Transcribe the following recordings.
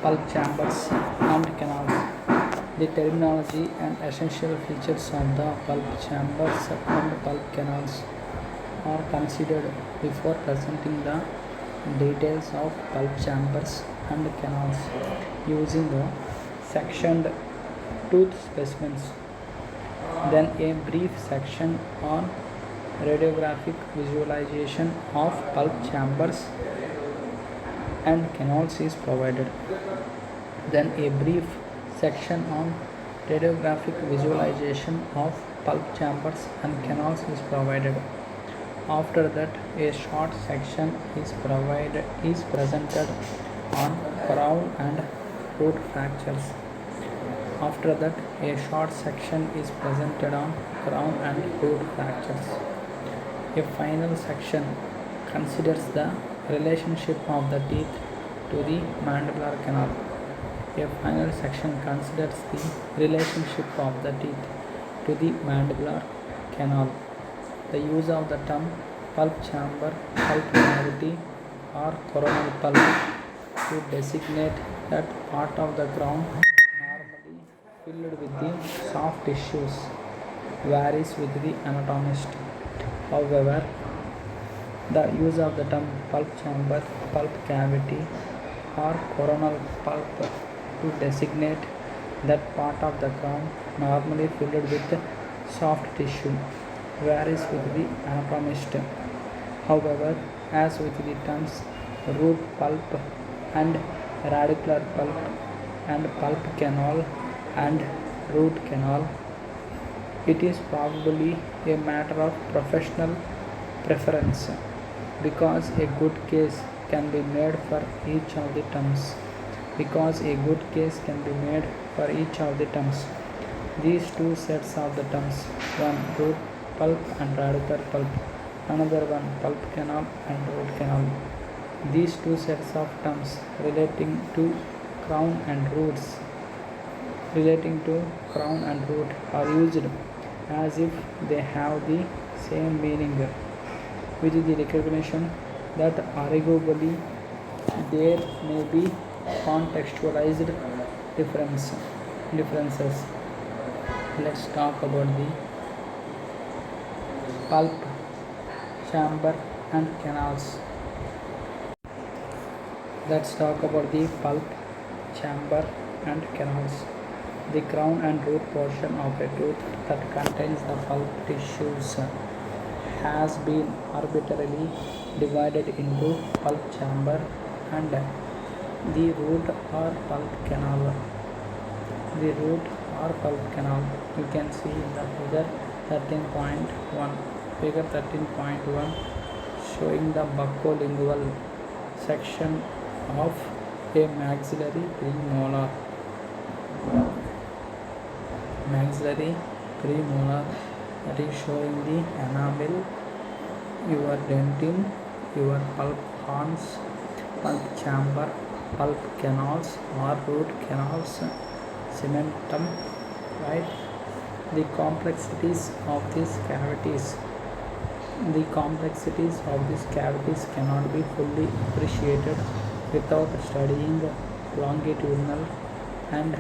pulp chambers and canals. The terminology and essential features of the pulp chambers and pulp canals are considered before presenting the details of pulp chambers and canals using the sectioned tooth specimens. Then a brief section on radiographic visualization of pulp chambers and canals is provided. Then a brief section on radiographic visualization of pulp chambers and canals is provided. After that, a short section is presented on crown and root fractures. After that, a short section is presented on crown and root fractures. A final section considers the relationship of the teeth to the mandibular canal. A final section considers the relationship of the teeth to the mandibular canal. The use of the term pulp chamber, pulp cavity, or coronal pulp to designate that part of the crown normally filled with the soft tissues varies with the anatomist. However, the use of the term pulp chamber, pulp cavity, or coronal pulp to designate that part of the crown normally filled with soft tissue varies with the anatomist. However, as with the terms root pulp and radicular pulp and pulp canal and root canal, it is probably a matter of professional preference because a good case can be made for each of the terms. These two sets of the terms, one root pulp and radicular pulp, another one pulp canal and root canal. These two sets of terms relating to crown and root are used as if they have the same meaning, with the recognition that arguably there may be contextualized differences. Let's talk about the pulp chamber and canals. Let's talk about the pulp chamber and canals. The crown and root portion of a tooth that contains the pulp tissues has been arbitrarily divided into pulp chamber and the root or pulp canal. You can see in the figure 13.1 showing the buccolingual section of a maxillary premolar, that is showing the enamel, your dentin, your pulp horns, pulp chamber, pulp canals or root canals, cementum, right? The complexities of these cavities cannot be fully appreciated without studying longitudinal and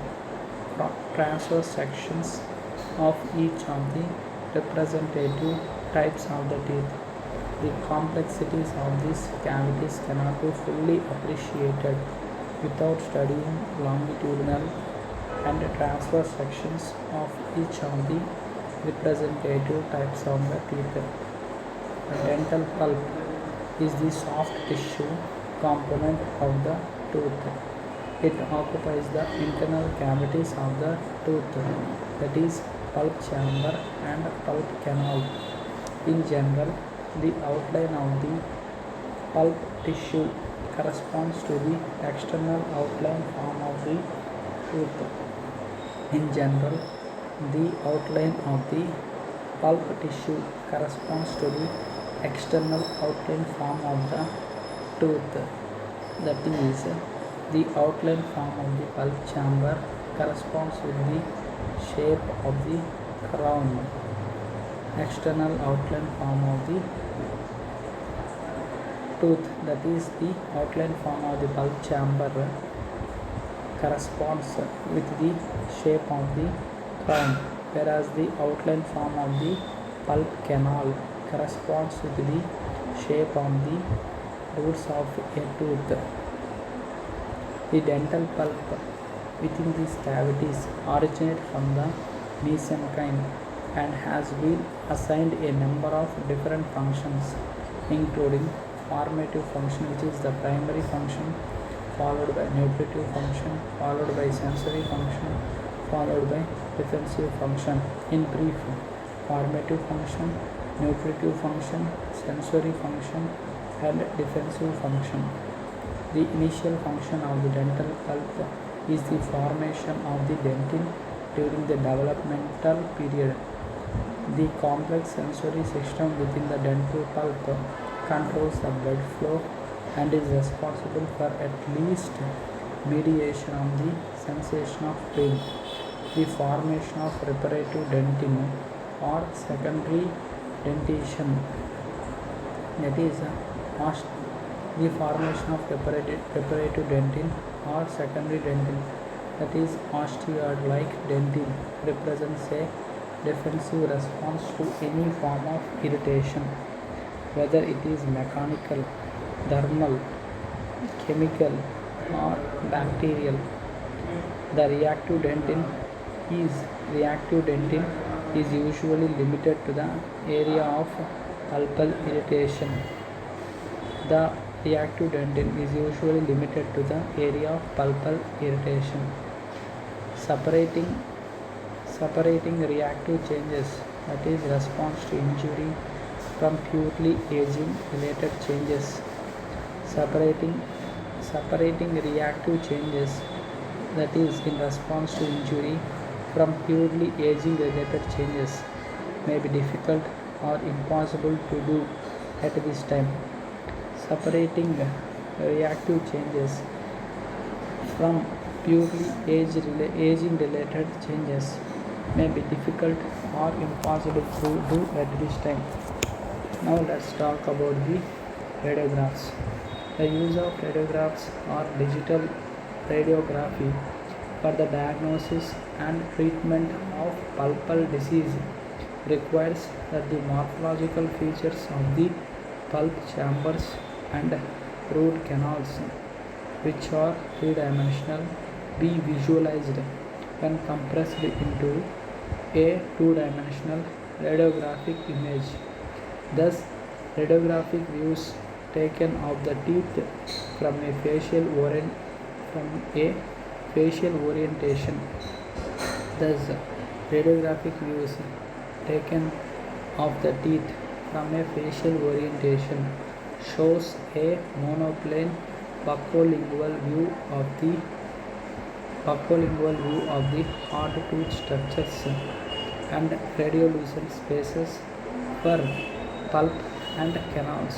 transverse sections of each of the representative types of the teeth. The complexities of these cavities cannot be fully appreciated without studying longitudinal and transverse sections of each of the representative types of the teeth. The dental pulp is the soft tissue component of the tooth. It occupies the internal cavities of the tooth, that is pulp chamber and pulp canal. In general, the outline of the pulp tissue corresponds to the external outline form of the tooth. In general, the outline of the pulp tissue corresponds to the external outline form of the tooth. That is, the outline form of the pulp chamber corresponds with the shape of the crown. External outline form of the tooth, that is the outline form of the pulp chamber, corresponds with the shape of the crown, whereas the outline form of the pulp canal corresponds with the shape of the roots of a tooth. The dental pulp within these cavities originates from the mesenchyme and has been assigned a number of different functions, including formative function, which is the primary function, followed by nutritive function, followed by sensory function, followed by defensive function. In brief, formative function, nutritive function, sensory function, and defensive function. The initial function of the dental pulp is the formation of the dentin during the developmental period. The complex sensory system within the dental pulp controls the blood flow and is responsible for at least mediation of the sensation of pain. The formation of reparative dentin or secondary dentition, that is the formation of reparative dentin or secondary dentin, that is osteoid-like dentin, represents a defensive response to any form of irritation, whether it is mechanical, thermal, chemical, or bacterial. The reactive dentin is usually limited to the area of pulpal irritation. The reactive dentin is usually limited to the area of pulpal irritation. Separating reactive changes, that is response to injury, from purely aging related changes. Separating reactive changes, that is in response to injury, from purely aging related changes may be difficult or impossible to do at this time. Separating reactive changes from purely aging related changes may be difficult or impossible to do at this time. Now let's talk about the radiographs. The use of radiographs or digital radiography for the diagnosis and treatment of pulpal disease requires that the morphological features of the pulp chambers and root canals, which are three-dimensional, be visualized when compressed into a two-dimensional radiographic image. Thus, radiographic views taken of the teeth from a facial orientation. Thus, radiographic views taken of the teeth from a facial orientation shows a monoplane buccolingual view of the hard tooth structures and radiolucent spaces for pulp and canals.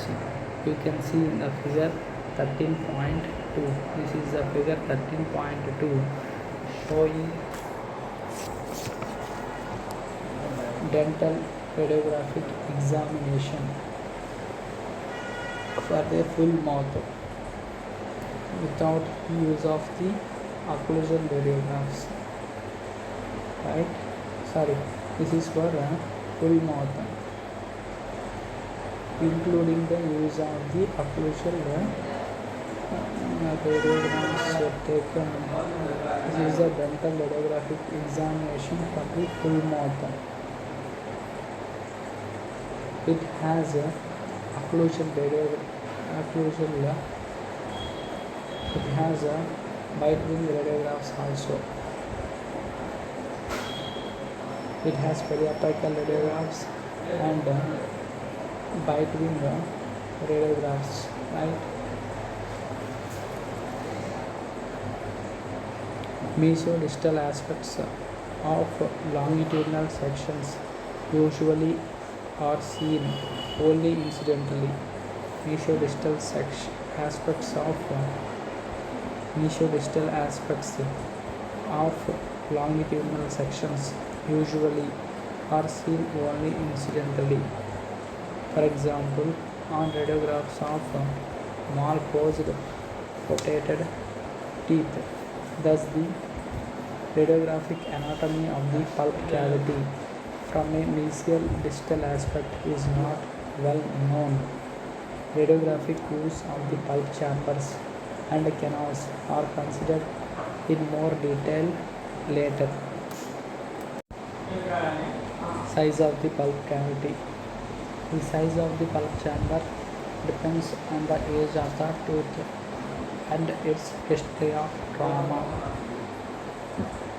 You can see in the figure 13.2. This is the figure 13.2 showing dental radiographic examination for the full mouth without use of the occlusal radiographs. Right? Sorry, this is for full mouth, including the use of the occlusal radiographs taken. This is the dental radiographic examination for the full mouth. It has a it has a bite wing radiographs also. It has periapical radiographs and bite wing radiographs, right? Mesodistal aspects of longitudinal sections usually are seen only incidentally. Mesodistal aspects of longitudinal sections usually are seen only incidentally. For example, on radiographs of malposed rotated teeth, Thus, the radiographic anatomy of the pulp cavity from a mesial distal aspect is not well known. Radiographic views of the pulp chambers and canals are considered in more detail later. Size of the pulp cavity. The size of the pulp chamber depends on the age of the tooth and its history of trauma.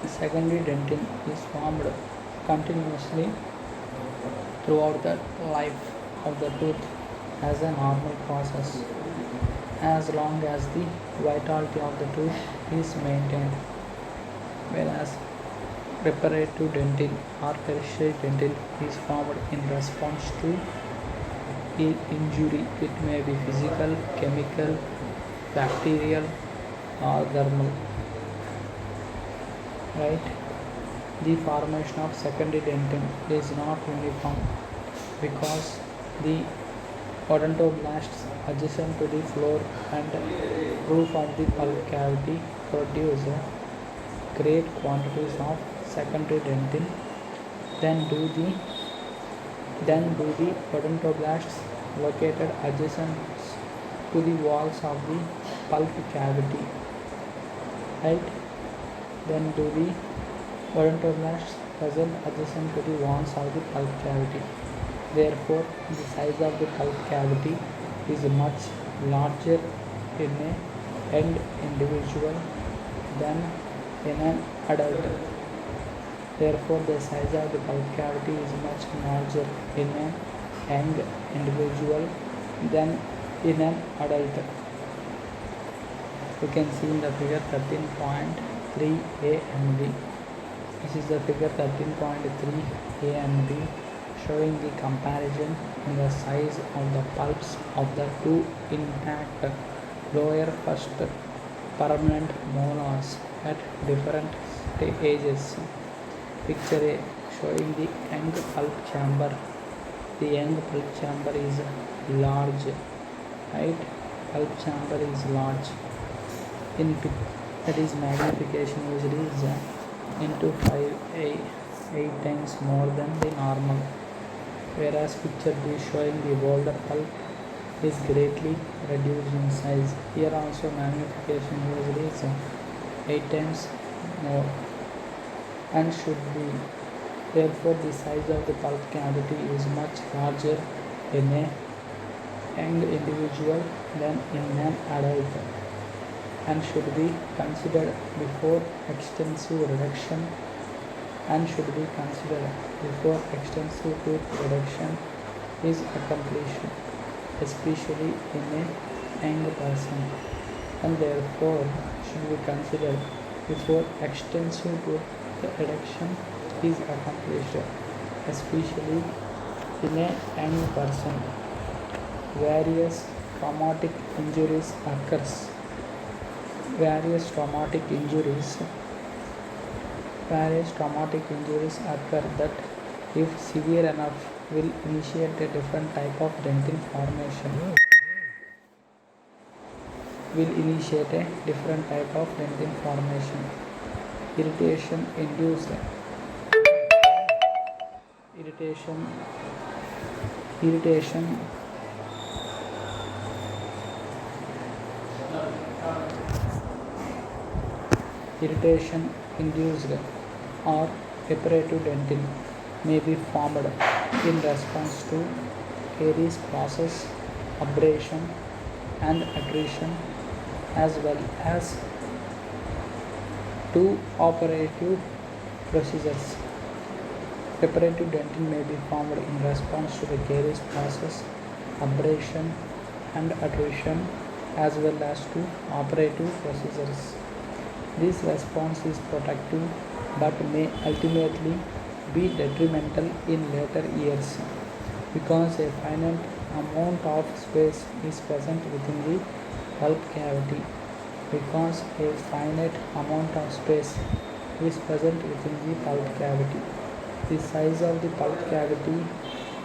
The secondary dentin is formed continuously throughout the life of the tooth as a normal process, as long as the vitality of the tooth is maintained, whereas reparative dentin or tertiary dentin is formed in response to injury. It may be physical, chemical, bacterial, or thermal. Right? The formation of secondary dentin is not uniform because the odontoblasts adjacent to the floor and roof of the pulp cavity produce great quantities of secondary dentin. Then do the odontoblasts located adjacent to the walls of the pulp cavity, right? Then do the odontoblasts present adjacent to the walls of the pulp cavity. Therefore, the size of the pulp cavity is much larger in a young individual than in an adult. Therefore, the size of the pulp cavity is much larger in a young individual than in an adult. You can see in the figure 13.3a and b. This is the figure 13.3a and b, showing the comparison in the size of the pulps of the two intact lower first permanent molars at different ages. Picture A showing the young pulp chamber. The young pulp chamber is large, right? Pulp chamber is large. That is magnification usually is into 8 times more than the normal. Whereas picture B showing the older pulp is greatly reduced in size. Here also magnification usually is 8 times more and should be. Therefore, the size of the pulp cavity is much larger in a young individual than in an adult and should be considered before extensive reduction tooth reduction is accomplished, especially in a young person, and therefore should be considered before extensive tooth reduction is accomplished, especially in a young person. Various traumatic injuries occurs. Various traumatic injuries occur that, if severe enough, will initiate a different type of dentin formation. Irritation induced. Irritation induced or reparative dentin may be formed in response to caries process, abrasion and attrition, as well as to operative procedures. Reparative dentin may be formed in response to the caries process, abrasion and attrition, as well as to operative procedures. This response is protective but may ultimately be detrimental in later years because a finite amount of space is present within the pulp cavity. The size of the pulp cavity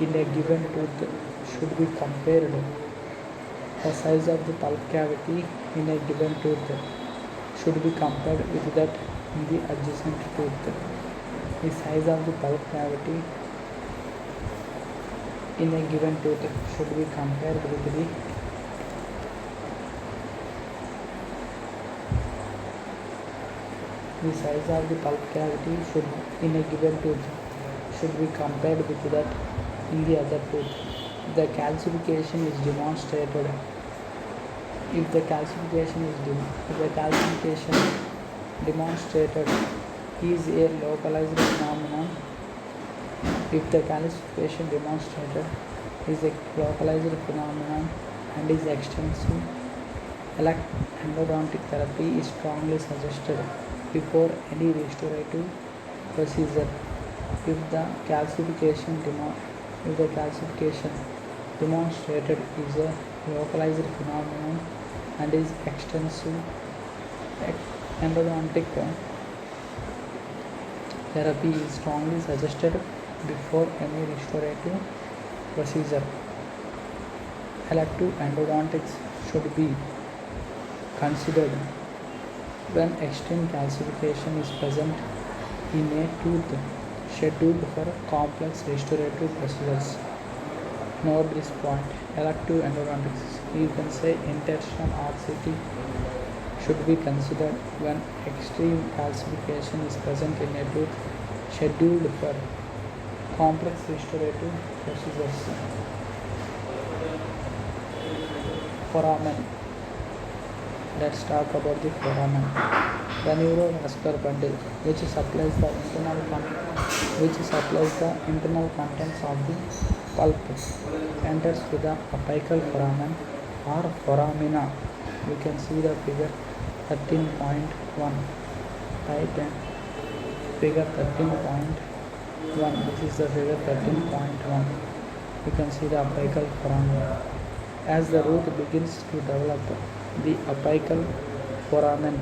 in a given tooth should be compared. The size of the pulp cavity in a given tooth should be compared with that in the adjacent tooth. The size of the pulp cavity in a given tooth should be compared with the size of the pulp cavity should in a given tooth should be compared with that in the other tooth. The calcification is demonstrated if the calcification demonstrated is a localized phenomenon. If the calcification demonstrated is a localized phenomenon and is extensive, endodontic therapy is strongly suggested before any restorative procedure. If the calcification demonstrated is a localized phenomenon and is extensive, endodontic therapy is strongly suggested before any restorative procedure. Elective endodontics should be considered when extreme calcification is present in a tooth scheduled for complex restorative procedures. Note this point. Elective endodontics, you can say intentional RCT, should be considered when extreme calcification is present in a tooth scheduled for complex restorative procedures. Foramen. Let's talk about the foramen. The neurovascular bundle, which supplies the internal contents of the pulp, enters through the apical foramen or foramina. You can see the figure 13.1. Right? Figure 13.1. This is the figure 13.1. You can see the apical foramen. As the root begins to develop, the apical foramen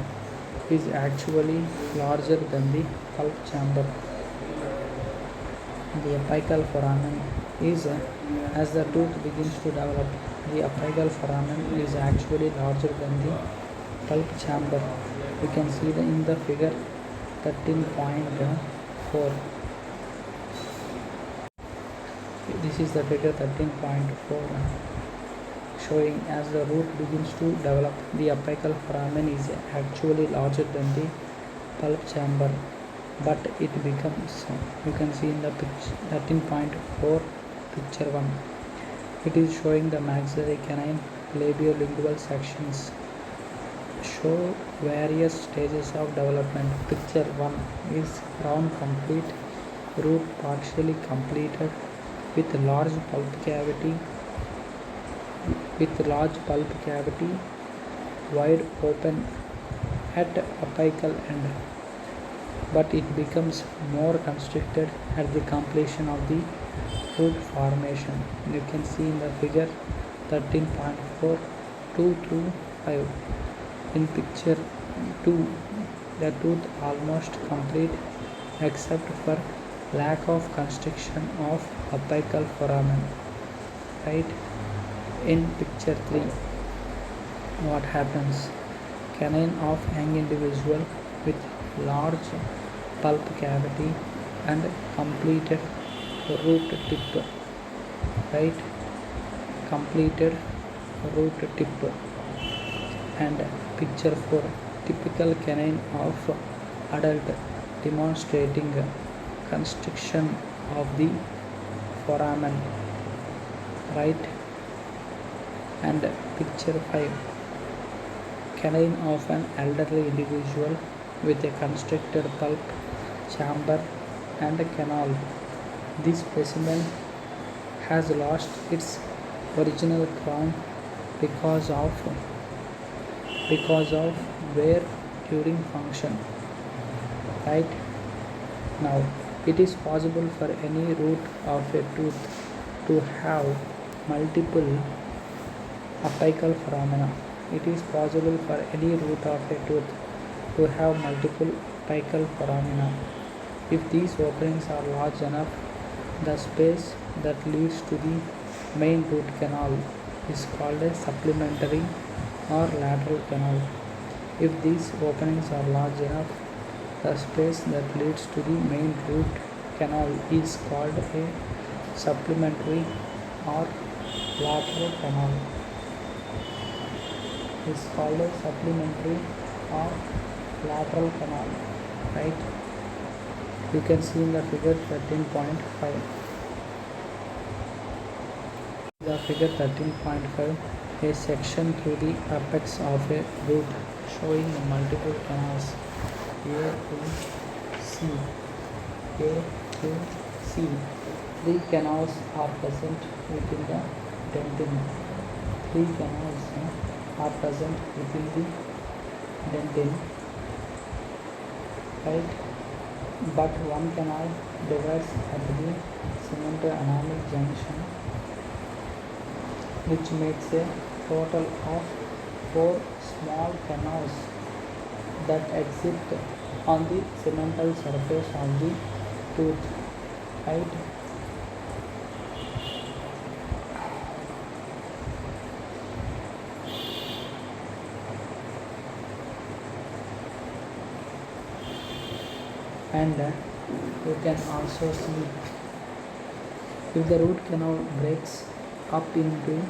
is actually larger than the pulp chamber. The apical foramen is, as the tooth begins to develop, the apical foramen is actually larger than the pulp chamber. You can see in the figure 13.4. This is the figure 13.4, showing as the root begins to develop, the apical foramen is actually larger than the pulp chamber, but it becomes, you can see in the picture 13.4 picture 1, it is showing the maxillary canine labiolingual sections show various stages of development. Picture 1 is round complete root partially completed with large pulp cavity wide open at apical end, but it becomes more constricted at the completion of the root formation. You can see in the figure 13.4 2 through 5. In picture 2, the tooth almost complete except for lack of constriction of apical foramen. Right? In picture 3, what happens? Canine of young individual with large pulp cavity and completed root tip. Right? Completed root tip. And picture 4, typical canine of adult demonstrating constriction of the foramen. Right? And picture 5, canine of an elderly individual with a constricted pulp chamber and a canal. This specimen has lost its original crown because of wear during function. Right? Now, it is possible for any root of a tooth to have multiple apical foramina. It is possible for any root of a tooth to have multiple apical foramina. If these openings are large enough, the space that leads to the main root canal is called a supplementary or lateral canal. If these openings are large enough, the space that leads to the main root canal is called a supplementary or lateral canal. Is called a supplementary or lateral canal, right? You can see in the figure 13.5. The figure 13.5, a section through the apex of a root showing multiple canals A to C. A to C. Three canals are present within the dentin. Three canals are present within the dentin, right? But one canal divides at the cemento-anamic junction, which makes a total of four small canals that exist on the cemental surface of the tooth, right? And you can also see if the root canal breaks up into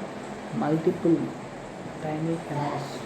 multiple tiny canals,